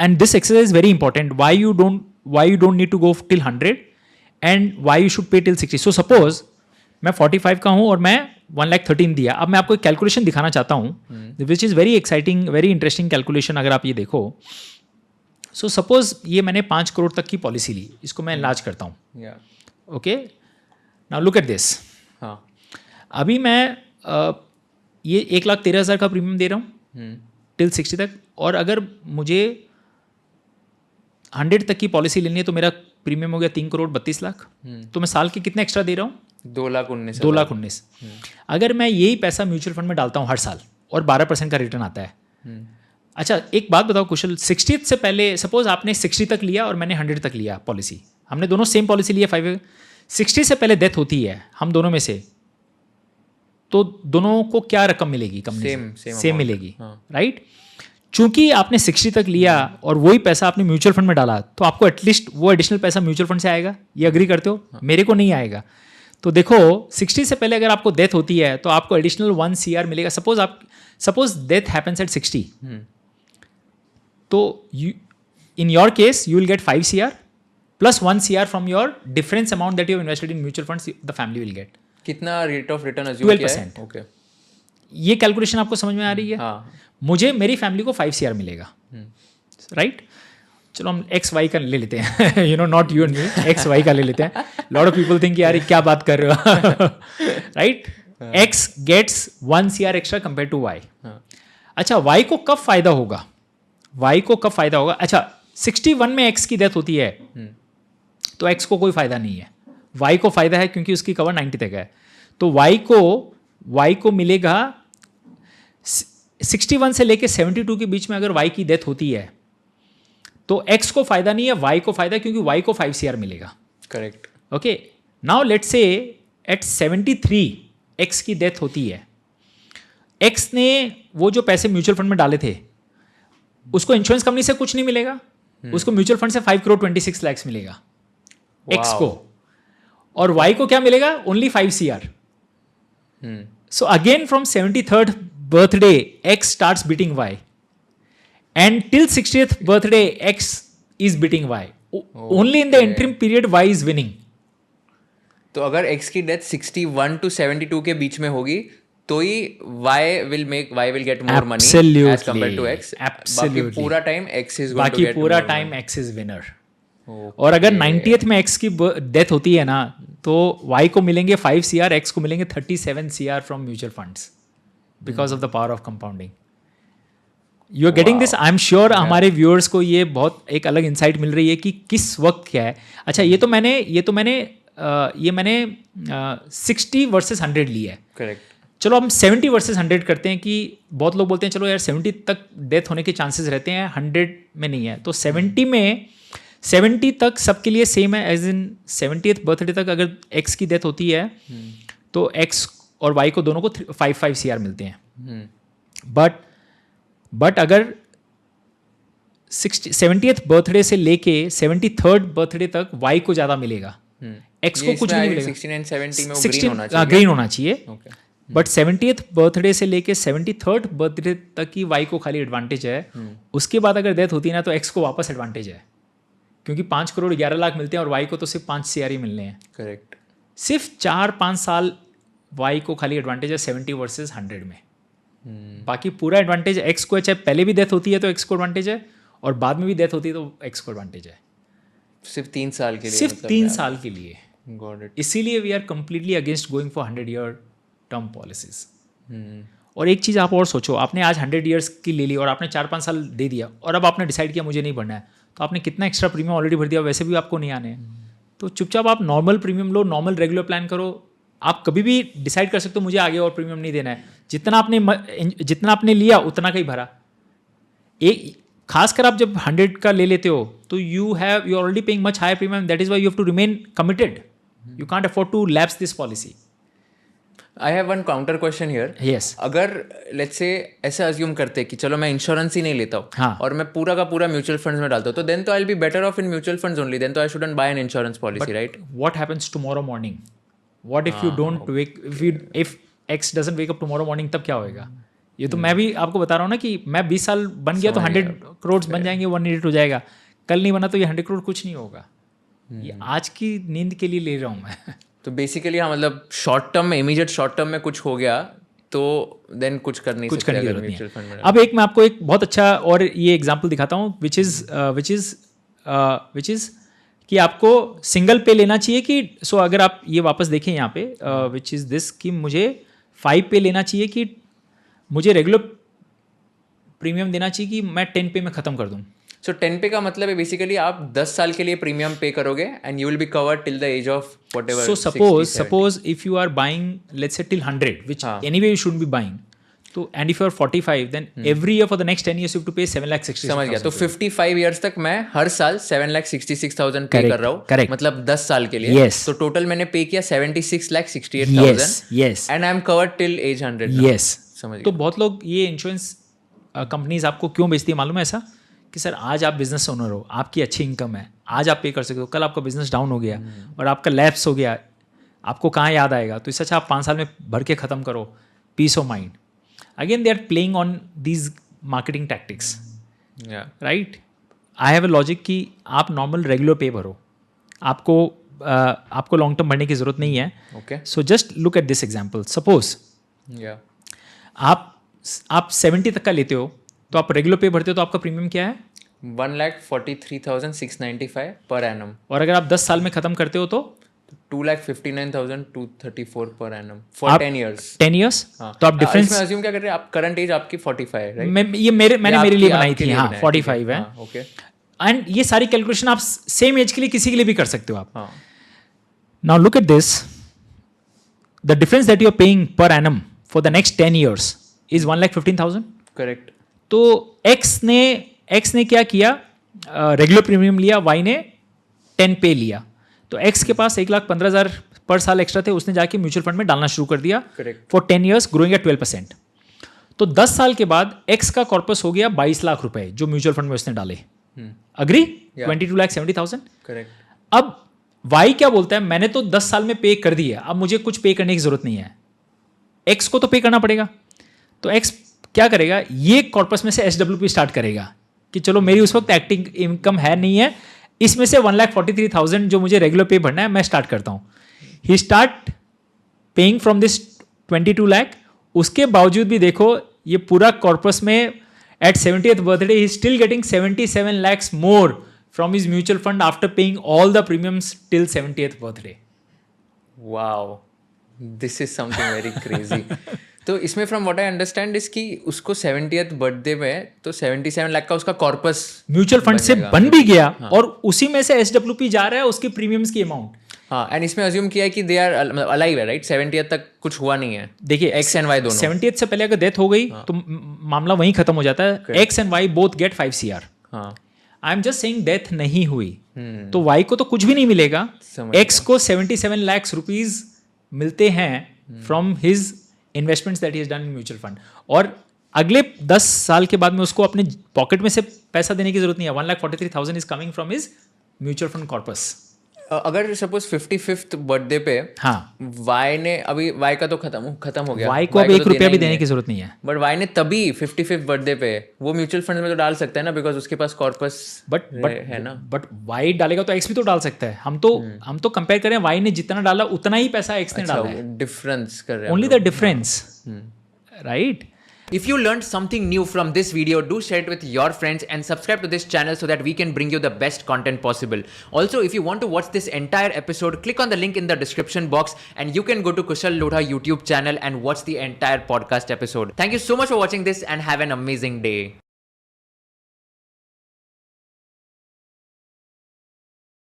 and this exercise is very important. Why you don't need to go till 100 and why you should pay till 60. So suppose मैं 45 का हूँ और मैं 1,13,000 दिया. अब मैं आपको एक कैलकुलेशन दिखाना चाहता हूँ which is very exciting, very interesting calculation. अगर आप ये देखो, सो सपोज ये मैंने 5 करोड़ तक की पॉलिसी ली, इसको मैं इलाज करता हूँ. Okay, now look at this. अभी मैं ये 1,13,000 का प्रीमियम दे रहा हूँ टिल 60 तक, और अगर मुझे 100 तक की पॉलिसी लेनी है तो मेरा प्रीमियम हो गया 3,32,00,000. तो मैं साल के कितने एक्स्ट्रा दे रहा हूँ? 2,19,000. अगर मैं यही पैसा म्यूचुअल फंड में डालता हूँ हर साल और 12% का रिटर्न आता है. अच्छा, एक बात बताओ कुशल, 60th से पहले सपोज आपने 60 तक लिया और मैंने 100 तक लिया पॉलिसी, हमने दोनों सेम पॉलिसी लिया 5 ईयर. 60 से पहले डेथ होती है हम दोनों में से, तो दोनों को क्या रकम मिलेगी? कंपनी सेम मिलेगी, राइट? चूंकि आपने 60 तक लिया और वही पैसा आपने म्यूचुअल फंड में डाला, तो आपको एटलीस्ट वो एडिशनल पैसा म्यूचुअल फंड से आएगा. ये अग्री करते हो? मेरे को नहीं आएगा. तो देखो 60 से पहले अगर आपको डेथ होती है तो आपको एडिशनल 1 CR मिलेगा. सपोज डेथ हैपेंस एट 60, तो in your case you will get 5 CR plus 1 CR from your difference amount that you have invested in mutual funds. The family will get कितना rate of return assume किया है? 12%. Okay, ये calculation आपको समझ में आ रही है? हाँ. मुझे मेरी फैमिली को 5 CR मिलेगा, राइट? चलो हम XY का ले लेते हैं, you know, not you and me, XY का ले लेते हैं. लॉट ऑफ पीपल थिंक यार क्या बात कर रहे हो, right? X gets 1 CR extra compare to Y. अच्छा, Y को कब फायदा होगा? अच्छा, 61 में X की डेथ होती है तो X को कोई फायदा नहीं है. Y को फायदा है क्योंकि उसकी कवर 90 तक है. तो Y को मिलेगा 61 से लेके 72 के बीच में. अगर Y की डेथ होती है तो X को फायदा नहीं है, Y को फायदा, क्योंकि Y को 5 CR मिलेगा. Correct. Okay, now let's say at 73 X की डेथ होती है. X ने वो जो पैसे म्यूचुअल फंड में डाले थे उसको इंश्योरेंस कंपनी से कुछ नहीं मिलेगा, उसको म्यूचुअल फंड से 5,26,00,000 मिलेगा X को, और Y को क्या मिलेगा? Only 5 CR. So again from 73rd birthday X starts beating Y, and till 60th birthday X is beating Y. Only in the interim period Y is winning. तो अगर X की डेथ 61 to 72 के बीच में होगी तो ही Y will get more money as compared to X. Absolutely. बाकी पूरा time X is going to get more money. X is winner. और अगर 90th में X की डेथ होती है ना तो Y को मिलेंगे 5 CR, X को मिलेंगे 37 CR from mutual funds because of the power of compounding. You are getting this? I am sure हमारे व्यूअर्स को ये बहुत एक अलग इंसाइट मिल रही है कि किस वक्त क्या है. अच्छा, ये मैंने 60 वर्सेस 100 ली है. करेक्ट. चलो हम 70 वर्सेस 100 करते हैं कि बहुत लोग बोलते हैं चलो यार 70 तक डेथ होने के चांसेस रहते हैं, 100 में नहीं है. तो 70 तक सबके लिए सेम है, एज इन 70th बर्थडे तक अगर X की डेथ होती है तो X और Y को दोनों को 5 CR मिलते हैं. बट अगर 70th बर्थडे से लेके 73rd बर्थडे तक Y को ज़्यादा मिलेगा, X को कुछ नहीं मिलेगा. 16 and 70 में वो ग्रीन होना चाहिए. बट 70th बर्थडे से लेके 73rd बर्थडे तक की Y को खाली एडवांटेज है. उसके बाद अगर डेथ होती है ना तो X को वापस एडवांटेज है, क्योंकि 5 करोड़ 11 लाख मिलते हैं और Y को तो सिर्फ 5 CR ही मिलने हैं. करेक्ट. सिर्फ 4-5 साल Y को खाली एडवांटेज है 70 वर्सेस 100 में. बाकी पूरा एडवांटेज X को है. चाहे पहले भी डेथ होती है तो X को एडवांटेज है, और बाद में भी डेथ होती है तो X को एडवांटेज है. सिर्फ 3 साल के लिए. सिर्फ 3 साल के लिए. Got it. इसीलिए we are completely against going for 100 year term policies. और एक चीज़ आप और सोचो, आपने आज 100 ईयर्स की ले ली और आपने 4-5 साल दे दिया और अब आपने डिसाइड किया मुझे नहीं भरना है, तो आपने कितना एक्स्ट्रा प्रीमियम ऑलरेडी भर दिया, वैसे भी आपको नहीं आने हैं. तो चुपचाप आप नॉर्मल प्रीमियम लो, नॉर्मल रेगुलर प्लान करो. आप कभी भी डिसाइड कर सकते हो मुझे आगे और प्रीमियम नहीं देना है. जितना आपने लिया उतना का ही भरा. एक खासकर आप जब 100 का ले लेते हो तो you already paying much higher premium. That is why you have to remain committed. You can't afford to lapse this policy. I have one counter question here. Yes. अगर लेट्स से ऐसे अज्यूम करते कि चलो मैं insurance ही नहीं लेता हूँ, हाँ, और मैं पूरा का पूरा म्यूचुअल फंड्स में डालता हूँ, तो देन तो I will be better off in mutual funds only. Then तो I shouldn't buy an insurance policy, right? What happens tomorrow morning? What if you don't wake, if X doesn't wake up tomorrow morning, तब क्या होएगा? ये तो मैं भी आपको बता रहा हूँ ना कि मैं 20 साल बन गया तो 100 करोड़ बन जाएंगे, 180 हो जाएगा, कल नहीं बना तो ये 100 करोड़ कुछ नहीं होगा। ये आज की नींद के लिए ले रहा हूँ मैं। तो बेसिकली हाँ, मतलब शॉर्ट टर्म में, इमीडिएट शॉर्ट टर्म में कुछ हो गया तो देन कुछ कर नहीं सकते अगर म्यूचुअल फंड में। अब एक मैं आपको एक बहुत अच्छा और ये एग्जांपल दिखाता हूँ विच इज़ कि आपको सिंगल पे लेना चाहिए कि सो अगर आप ये वापस देखें यहाँ पे विच इज़ दिस कि मुझे 5 पे लेना चाहिए कि मुझे रेगुलर प्रीमियम देना चाहिए कि मैं 10 पे में ख़त्म कर दूँ। सो 10 पे का मतलब है बेसिकली आप 10 साल के लिए प्रीमियम पे करोगे and you will be covered till the age of whatever. So suppose if you are buying let's say till 100 which anyway you should be buying, तो and if you are 45 then every year for the next 10 years you have to pay 7,66,000। समझ गया। तो 55 years तक मैं हर साल 7,66,000 पे कर रहा हूँ, मतलब 10 साल के लिए। yes. तो टोटल मैंने पे किया 76,68,000। yes. And I am covered till as 100। yes. समझ गया। तो बहुत लोग ये इंश्योरेंस कंपनीज आपको क्यों बेचती है मालूम है ऐसा कि सर आज आप बिजनेस ओनर हो, आपकी अच्छी इनकम है, आज आप पे कर सकते हो, कल आपका बिजनेस डाउन हो गया और आपका लैप्स हो गया, आपको कहाँ याद आएगा? तो इससे अच्छा आप 5 साल में भर के ख़त्म करो, peace of mind. Again they are playing on these marketing tactics, right? I have a logic कि आप नॉर्मल रेगुलर पे भरो, आपको लॉन्ग टर्म भरने की ज़रूरत नहीं है। Okay, so just look at this example. Suppose आप 70 तक का लेते हो तो आप रेगुलर पे भरते हो तो आपका प्रीमियम क्या है? 1,43,695 पर एनम। और अगर आप 10 साल में ख़त्म करते हो तो 2,59,234 पर एनम फॉर 10 years। 10 years? तो आप डिफरेंस इसमें अज्यूम क्या कर रहे हैं आप? करंट एज आपकी 45 है, राइट? मैंने मेरे लिए बनाई थी, हाँ 45 है। ओके, एंड ये सारी कैलकुलेशन आप सेम एज के लिए किसी के लिए भी कर सकते हो आप। Now look at this, the difference that you are paying per annum for the next 10 years is 1,15,000। Correct. तो एक्स ने क्या किया? रेगुलर प्रीमियम लिया, वाई ने 10 पे लिया। तो एक्स के पास 1,15,000 पर साल एक्स्ट्रा थे, उसने जाके म्यूचुअल फंड में डालना शुरू कर दिया फॉर 10 years ग्रोइंग एट 12%। तो 10 साल के बाद एक्स का कॉर्पस हो गया 22 लाख रुपए जो म्यूचुअल फंड में उसने डाले। अग्री? 22,70,000। करेक्ट। अब वाई क्या बोलता है? मैंने तो 10 साल में पे कर दिया, अब मुझे कुछ पे करने की जरूरत नहीं है, एक्स को तो पे करना पड़ेगा। तो एक्स क्या करेगा? ये कॉर्पस में से SWP स्टार्ट करेगा कि चलो मेरी उस वक्त एक्टिंग इनकम है नहीं है, इसमें से 1,43,000 जो मुझे रेगुलर पे भरना है मैं स्टार्ट करता हूँ। He start paying from this 22 lakh. उसके बावजूद भी देखो ये पूरा कॉर्पस में at 70th birthday he still getting 77 lakhs more from his mutual fund after paying all the premiums till 70th birthday. Wow, this is something very crazy. तो इसमें from what I understand is कि उसको 70th birthday में तो 77 लाख का उसका corpus mutual fund से बन भी गया। हाँ। और उसी में से SWP जा रहा है उसके प्रीमियम्स की अमाउंट। हाँ, एंड इसमें अज्यूम किया है कि दे आर अलाइव है, राइट? 70th तक कुछ हुआ नहीं है। देखिए एक्स एंड वाई दोनों 70th से पहले अगर डेथ हो गई तो मामला वहीं खत्म हो जाता है। X and Y both get 5 CR। I am just saying death नहीं हुई तो वाई को तो कुछ भी नहीं मिलेगा, एक्स को 77 lakhs रुपीज मिलते हैं from his investments that he has done in mutual fund. और अगले 10 साल के बाद में उसको अपने पॉकेट में से पैसा देने की जरूरत नहीं है। 1,43,000 is coming from his mutual fund corpus. अगर सपोज 55th बर्थडे पे हाँ वाई ने अभी वाई का तो खत्म हो गया, वाई को अब 1 रुपया भी देने की जरूरत नहीं है, बट वाई ने तभी 55th बर्थडे पे वो म्यूचुअल फंड में तो डाल सकता है ना, बिकॉज उसके पास कॉर्पस है ना। बट वाई डालेगा तो एक्स भी तो डाल सकता है। हम तो कंपेयर करें, वाई ने जितना डाला उतना ही पैसा एक्स ने डाला है। डिफरेंस कर रहे हैं, only the difference, right? If you learned something new from this video, do share it with your friends and subscribe to this channel so that we can bring you the best content possible. Also, if you want to watch this entire episode, click on the link in the description box and you can go to Kushal Lodha YouTube channel and watch the entire podcast episode. Thank you so much for watching this and have an amazing day.